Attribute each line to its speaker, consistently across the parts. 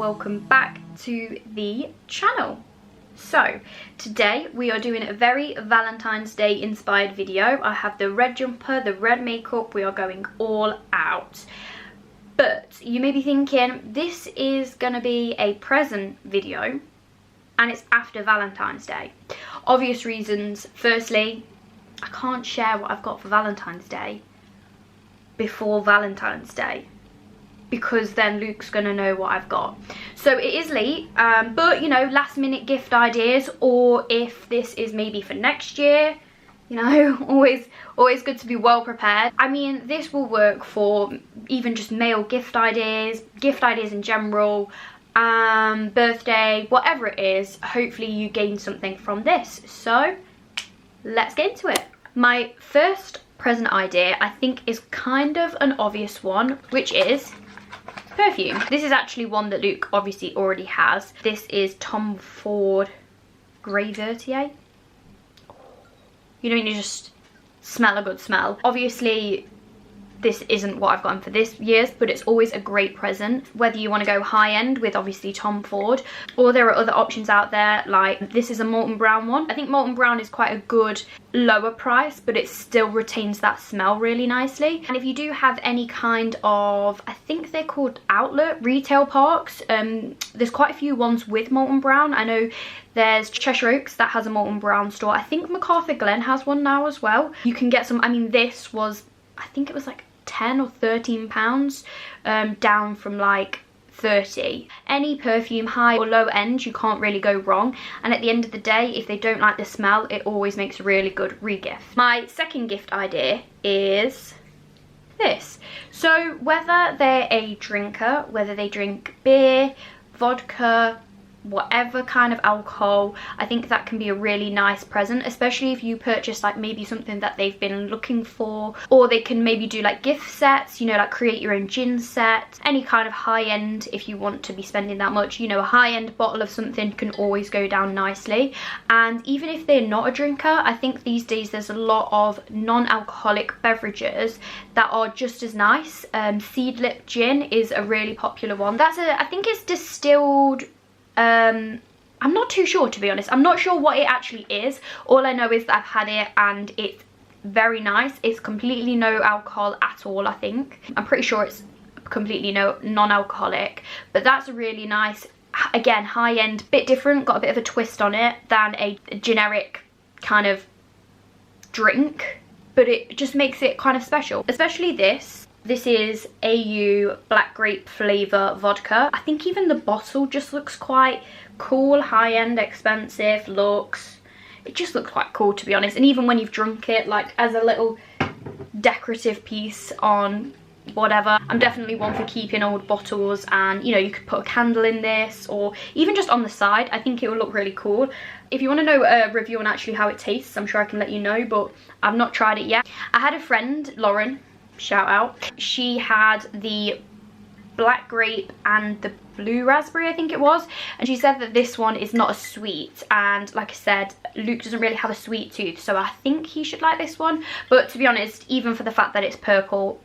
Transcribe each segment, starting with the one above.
Speaker 1: welcome back to the channel. So today we are doing a very Valentine's Day inspired video. I have the red jumper, the red makeup, we are going all out. But you may be thinking this is gonna be a present video and it's after Valentine's Day. Obvious reasons. Firstly, I can't share what I've got for Valentine's Day before Valentine's Day, because then Luke's gonna know what I've got. So it is late, but you know, last minute gift ideas, or if this is maybe for next year, you know, always good to be well prepared. I mean, this will work for even just male gift ideas in general, birthday, whatever it is. Hopefully you gain something from this. So let's get into it. My first present idea I think is kind of an obvious one, which is perfume. This is actually one that Luke obviously already has. This is Tom Ford Grey Vertier. You know, you just smell a good smell. Obviously this isn't what I've gotten for this year's, but it's always a great present, whether you want to go high end with obviously Tom Ford, or there are other options out there. Like this is a Molten Brown one. I think Molten Brown is quite a good lower price, but it still retains that smell really nicely. And if you do have any kind of, I think they're called outlet retail parks, there's quite a few ones with Molten Brown. I know there's Cheshire Oaks that has a Molten Brown store. I think MacArthur Glen has one now as well. You can get some. I mean, this was, I think it was like 10 or 13 pounds, down from like 30. Any perfume, high or low end, you can't really go wrong. And at the end of the day, if they don't like the smell, it always makes a really good re-gift. My second gift idea is this. So whether they're a drinker, whether they drink beer, vodka, whatever kind of alcohol, I think that can be a really nice present, especially if you purchase like maybe something that they've been looking for, or they can maybe do like gift sets, you know, like create your own gin set, any kind of high end. If you want to be spending that much, you know, a high end bottle of something can always go down nicely. And even if they're not a drinker, I think these days there's a lot of non-alcoholic beverages that are just as nice. Seedlip gin is a really popular one. I think it's distilled, I'm not too sure, to be honest. I'm not sure what it actually is. All I know is that I've had it and it's very nice. It's completely no alcohol at all, I think. I'm pretty sure it's completely non-alcoholic, but that's a really nice, again, high-end, bit different, got a bit of a twist on it than a generic kind of drink, but it just makes it kind of special. Especially this is AU black grape flavour vodka. I think even the bottle just looks quite cool, high-end, expensive looks. It just looks quite cool, to be honest. And even when you've drunk it, like as a little decorative piece on whatever. I'm definitely one for keeping old bottles, and you know, you could put a candle in this, or even just on the side. I think it will look really cool. If you want to know a review on actually how it tastes, I'm sure I can let you know, but I've not tried it yet. I had a friend, Lauren, shout out, she had the black grape and the blue raspberry, I think it was, and she said that this one is not as sweet. And like I said, Luke doesn't really have a sweet tooth, so I think he should like this one. But to be honest, even for the fact that it's purple,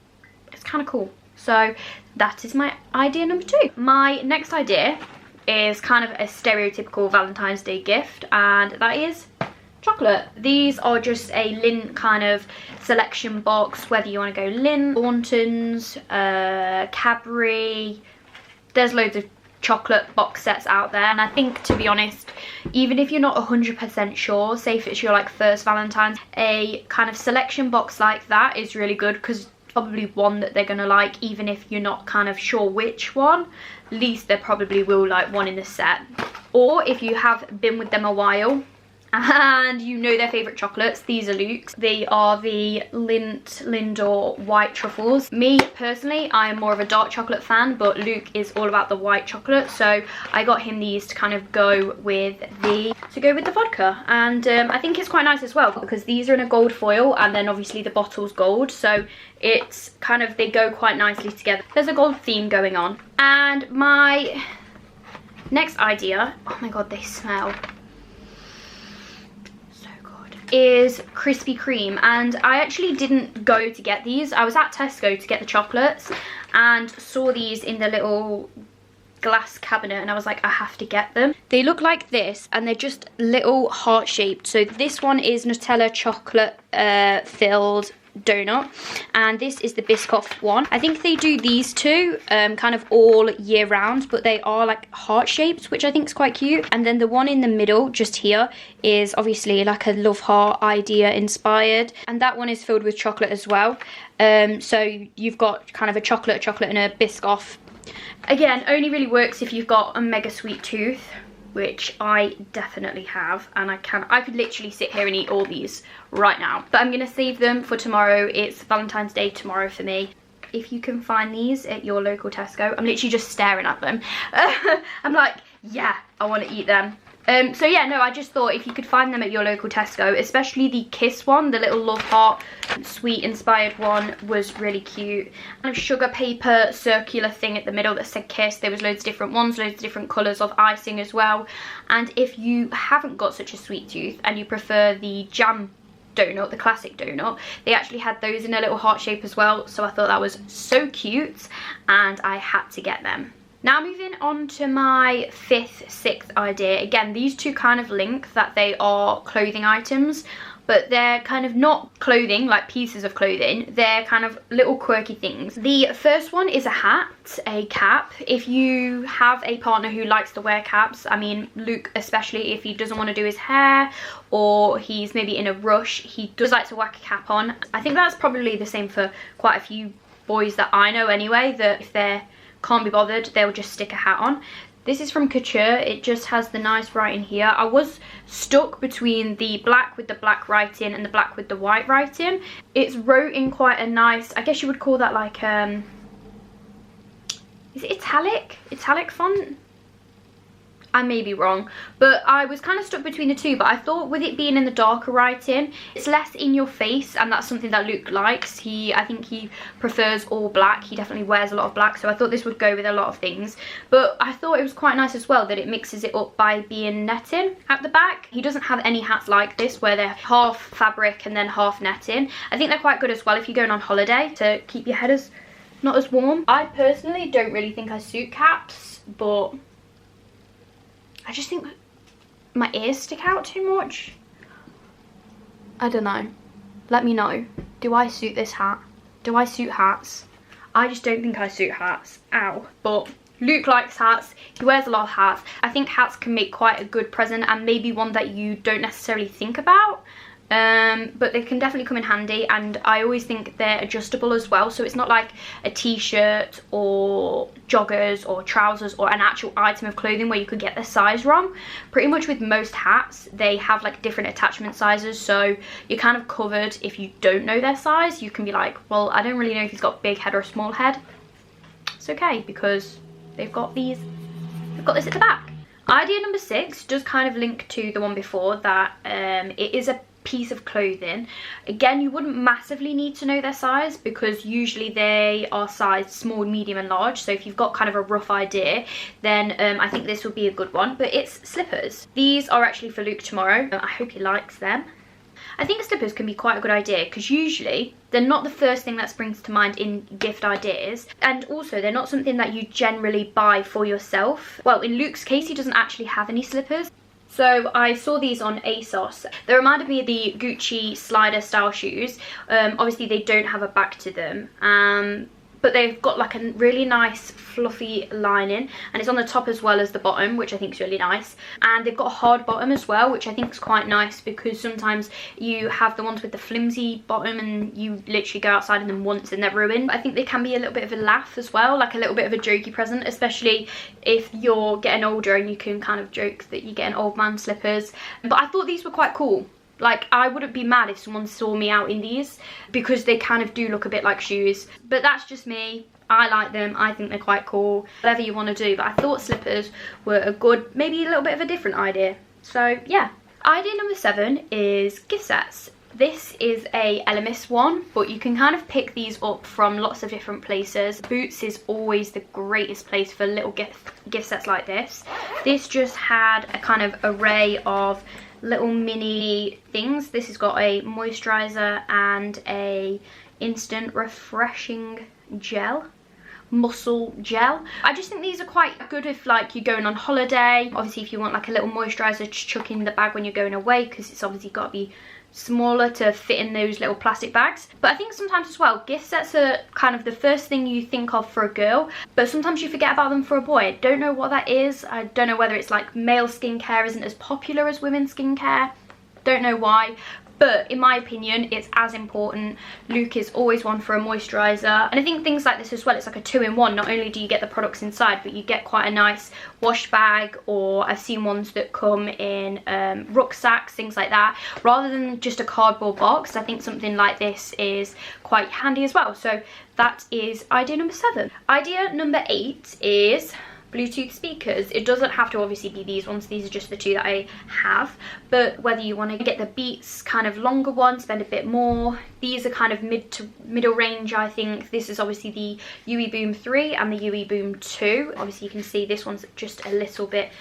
Speaker 1: it's kind of cool. So that is my idea number 2. My next idea is kind of a stereotypical Valentine's Day gift, and that is chocolate. These are just a Lint kind of selection box, whether you want to go Lint, Thornton's, Cadbury. There's loads of chocolate box sets out there, and I think, to be honest, even if you're not 100% sure, say if it's your like first Valentine's, a kind of selection box like that is really good, because probably one that they're gonna like, even if you're not kind of sure which one. At least they probably will like one in the set. Or if you have been with them a while and you know their favourite chocolates, these are Luke's. They are the Lint Lindor white truffles. Me personally, I am more of a dark chocolate fan, but Luke is all about the white chocolate, so I got him these to kind of go with the vodka. And I think it's quite nice as well, because these are in a gold foil, and then obviously the bottle's gold, so it's kind of, they go quite nicely together. There's a gold theme going on. And my next idea, oh my god, they smell is Krispy Kreme. And I actually didn't go to get these. I was at Tesco to get the chocolates and saw these in the little glass cabinet and I was like, I have to get them. They look like this and they're just little heart shaped. So this one is Nutella chocolate filled donut, and this is the Biscoff one. I think they do these two kind of all year round, but they are like heart shaped, which I think is quite cute. And then the one in the middle just here is obviously like a love heart idea inspired, and that one is filled with chocolate as well. So you've got kind of a chocolate and a Biscoff. Again, only really works if you've got a mega sweet tooth, which I definitely have, and I could literally sit here and eat all these right now. But I'm gonna save them for tomorrow. It's Valentine's Day tomorrow for me. If you can find these at your local Tesco, I'm literally just staring at them. I'm like, yeah, I want to eat them. So yeah, no, I just thought if you could find them at your local Tesco, especially the Kiss one, the little love heart sweet inspired one, was really cute. Kind of sugar paper circular thing at the middle that said Kiss. There was loads of different ones, loads of different colours of icing as well. And if you haven't got such a sweet tooth and you prefer the jam donut, the classic donut, they actually had those in a little heart shape as well. So I thought that was so cute and I had to get them. Now moving on to my sixth idea. Again, these two kind of link that they are clothing items, but they're kind of not clothing, like pieces of clothing. They're kind of little quirky things. The first one is a hat, a cap. If you have a partner who likes to wear caps, I mean Luke especially, if he doesn't want to do his hair or he's maybe in a rush, he does like to whack a cap on. I think that's probably the same for quite a few boys that I know anyway, that if they can't be bothered, they'll just stick a hat on. This is from Couture. It just has the nice writing here. I was stuck between the black with the black writing and the black with the white writing. It's wrote in quite a nice, I guess you would call that like is it italic font? I may be wrong, but I was kind of stuck between the two. But I thought with it being in the darker writing, it's less in your face, and that's something that Luke likes. I think he prefers all black. He definitely wears a lot of black, so I thought this would go with a lot of things. But I thought it was quite nice as well that it mixes it up by being netting at the back. He doesn't have any hats like this where they're half fabric and then half netting. I think they're quite good as well if you're going on holiday to keep your head not as warm. I personally don't really think I suit caps, but I just think my ears stick out too much. I don't know. Let me know. Do I suit this hat? Do I suit hats? I just don't think I suit hats. Ow. But Luke likes hats. He wears a lot of hats. I think hats can make quite a good present and maybe one that you don't necessarily think about. But they can definitely come in handy, and I always think they're adjustable as well, so it's not like a t-shirt or joggers or trousers or an actual item of clothing where you could get the size wrong. Pretty much with most hats, they have like different attachment sizes, so you're kind of covered. If you don't know their size, you can be like, well, I don't really know if he's got a big head or a small head. It's okay, because they've got this at the back. Idea number 6 does kind of link to the one before, that it is a piece of clothing. Again, you wouldn't massively need to know their size because usually they are sized small, medium and large, so if you've got kind of a rough idea, then I think this would be a good one. But it's slippers. These are actually for Luke tomorrow. I hope he likes them. I think slippers can be quite a good idea because usually they're not the first thing that springs to mind in gift ideas, and also they're not something that you generally buy for yourself. Well, in Luke's case, he doesn't actually have any slippers. So I saw these on ASOS. They reminded me of the Gucci slider style shoes. Obviously they don't have a back to them, but they've got like a really nice fluffy lining, and it's on the top as well as the bottom, which I think is really nice. And they've got a hard bottom as well, which I think is quite nice because sometimes you have the ones with the flimsy bottom and you literally go outside in them once and they're ruined. I think they can be a little bit of a laugh as well, like a little bit of a jokey present, especially if you're getting older and you can kind of joke that you get an old man slippers. But I thought these were quite cool. Like, I wouldn't be mad if someone saw me out in these because they kind of do look a bit like shoes. But that's just me. I like them. I think they're quite cool. Whatever you want to do. But I thought slippers were a good, maybe a little bit of a different idea. So, yeah. Idea number 7 is gift sets. This is a Elemis one, but you can kind of pick these up from lots of different places. Boots is always the greatest place for little gift sets like this. This just had a kind of array of little mini things. This has got a moisturizer and a instant refreshing gel, muscle gel. I just think these are quite good if like you're going on holiday. Obviously if you want like a little moisturizer to chuck in the bag when you're going away, because it's obviously got to be smaller to fit in those little plastic bags. But I think sometimes as well, gift sets are kind of the first thing you think of for a girl, but sometimes you forget about them for a boy. I don't know what that is. I don't know whether it's like male skincare isn't as popular as women's skincare. Don't know why, but in my opinion it's as important. Luke is always one for a moisturizer, and I think things like this as well, it's like a 2-in-1. Not only do you get the products inside, but you get quite a nice wash bag, or I've seen ones that come in rucksacks, things like that, rather than just a cardboard box. I think something like this is quite handy as well. So that is idea number 7. Idea number 8 is Bluetooth speakers. It doesn't have to obviously be these ones, these are just the 2 that I have, but whether you want to get the Beats kind of longer one, spend a bit more, these are kind of mid to middle range. I think this is obviously the UE Boom 3 and the UE Boom 2. Obviously you can see this one's just a little bit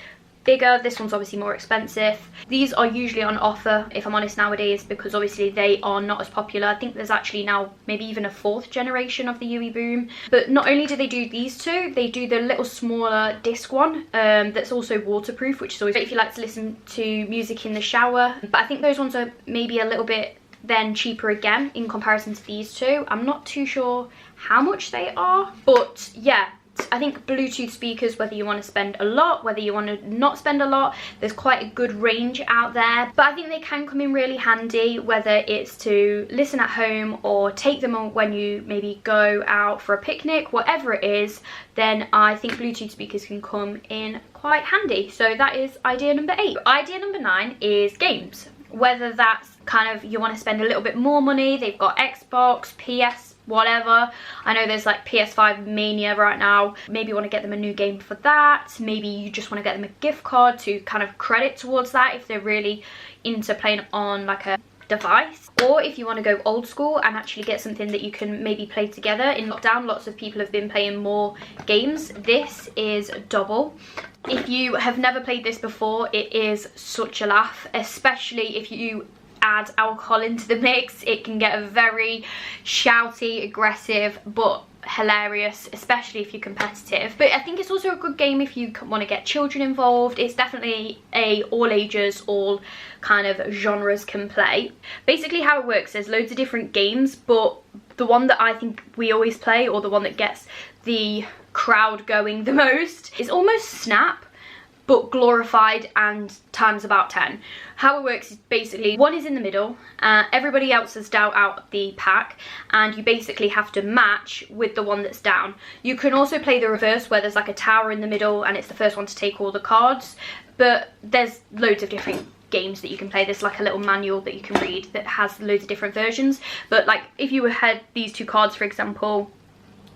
Speaker 1: bigger, this one's obviously more expensive. These are usually on offer, if I'm honest, nowadays, because obviously they are not as popular. I think there's actually now maybe even a 4th generation of the UE Boom. But not only do they do these 2, they do the little smaller disc one that's also waterproof, which is always great if you like to listen to music in the shower. But I think those ones are maybe a little bit then cheaper again in comparison to these 2. I'm not too sure how much they are, but yeah, I think Bluetooth speakers, whether you want to spend a lot, whether you want to not spend a lot, there's quite a good range out there. But I think they can come in really handy, whether it's to listen at home or take them on when you maybe go out for a picnic, whatever it is, then I think Bluetooth speakers can come in quite handy. So that is idea number 8. Idea number 9 is games. Whether that's kind of you want to spend a little bit more money, they've got Xbox, PS, whatever. I know there's like PS5 mania right now. Maybe you want to get them a new game for that. Maybe you just want to get them a gift card to kind of credit towards that if they're really into playing on like a device. Or if you want to go old school and actually get something that you can maybe play together. In lockdown, lots of people have been playing more games. This is Double. If you have never played this before, it is such a laugh, especially if you add alcohol into the mix. It can get a very shouty, aggressive, but hilarious, especially if you're competitive. But I think it's also a good game if you want to get children involved. It's definitely a all ages, all kind of genres can play. Basically how it works, there's loads of different games, but the one that I think we always play, or the one that gets the crowd going the most, is almost Snap, but glorified and times about 10. How it works is basically one is in the middle, everybody else has dealt out the pack, and you basically have to match with the one that's down. You can also play the reverse, where there's like a tower in the middle and it's the first one to take all the cards, but there's loads of different games that you can play. There's like a little manual that you can read that has loads of different versions. But like if you had these 2 cards, for example,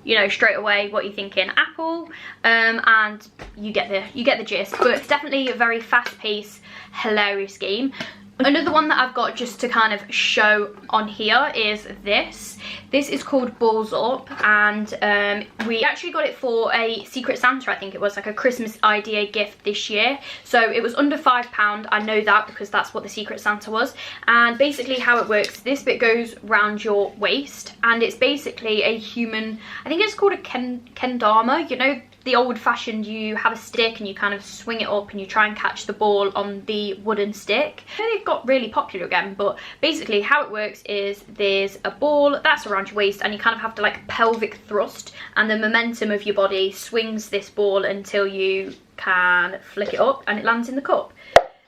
Speaker 1: you know straight away what you're thinking, apple, and you get the gist. But it's definitely a very fast-paced, hilarious game. Another one that I've got just to kind of show on here is this. This is called Balls Up, and we actually got it for a Secret Santa. I think it was like a Christmas idea gift this year. So it was under £5. I know that because that's what the Secret Santa was. And basically how it works, this bit goes round your waist, and it's basically a human, I think it's called a kendama, you know, the old-fashioned, you have a stick and you kind of swing it up and you try and catch the ball on the wooden stick. I know they've got really popular again, but basically how it works is there's a ball that's around your waist, and you kind of have to like pelvic thrust, and the momentum of your body swings this ball until you can flick it up and it lands in the cup.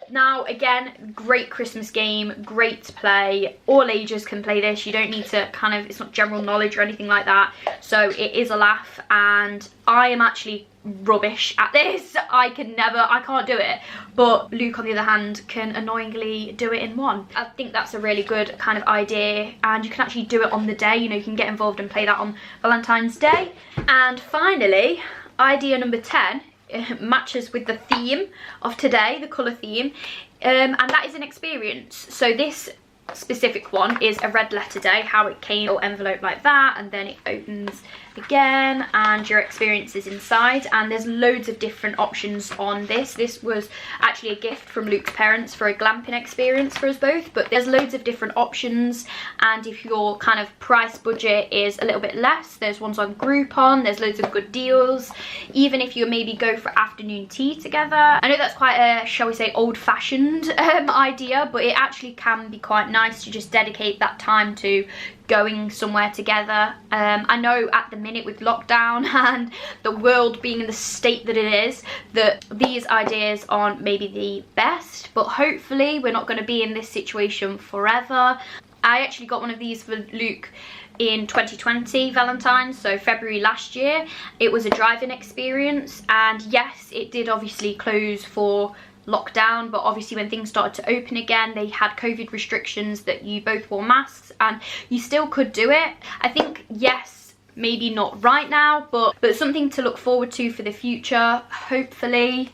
Speaker 1: Now again, great Christmas game, great to play, all ages can play this. You don't need to kind of, it's not general knowledge or anything like that, so it is a laugh. And I am actually rubbish at this. I can't do it, but Luke on the other hand can annoyingly do it in one. I think that's a really good kind of idea, and you can actually do it on the day, you know, you can get involved and play that on Valentine's Day. And finally, idea number 10, it matches with the theme of today, the colour theme, and that is an experience. So this specific one is a red letter day, how it came, or envelope like that, and then it opens again and your experiences inside. And there's loads of different options on this. This was actually a gift from Luke's parents for a glamping experience for us both, but there's loads of different options. And if your kind of price budget is a little bit less, there's ones on Groupon, there's loads of good deals. Even if you maybe go for afternoon tea together, I know that's quite a, shall we say, old-fashioned idea, but it actually can be quite nice to just dedicate that time to going somewhere together. I know at the minute with lockdown and the world being in the state that it is, that these ideas aren't maybe the best, but hopefully we're not going to be in this situation forever. I actually got one of these for Luke in 2020 Valentine, so February last year. It was a driving experience, and yes, it did obviously close for lockdown, but obviously when things started to open again, they had COVID restrictions that you both wore masks, and you still could do it. I think, yes, maybe not right now, but something to look forward to for the future, hopefully.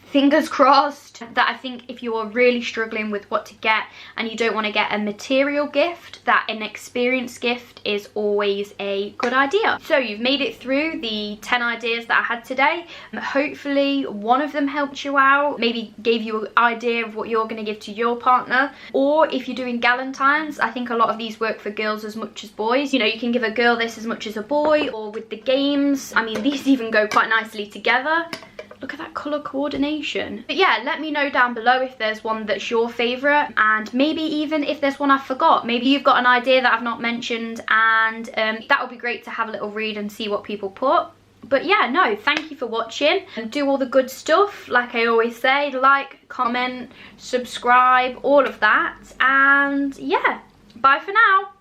Speaker 1: Fingers crossed. That I think if you're really struggling with what to get and you don't want to get a material gift, that an experience gift is always a good idea. So you've made it through the 10 ideas that I had today. Hopefully one of them helped you out, maybe gave you an idea of what you're going to give to your partner. Or if you're doing Galentines, I think a lot of these work for girls as much as boys. You know, you can give a girl this as much as a boy, or with the games. I mean, these even go quite nicely together. Look at that colour coordination. But yeah, let me know down below if there's one that's your favourite, and maybe even if there's one I forgot. Maybe you've got an idea that I've not mentioned, and that would be great to have a little read and see what people put. But yeah, no, thank you for watching, and do all the good stuff. Like I always say, like, comment, subscribe, all of that. And yeah, bye for now.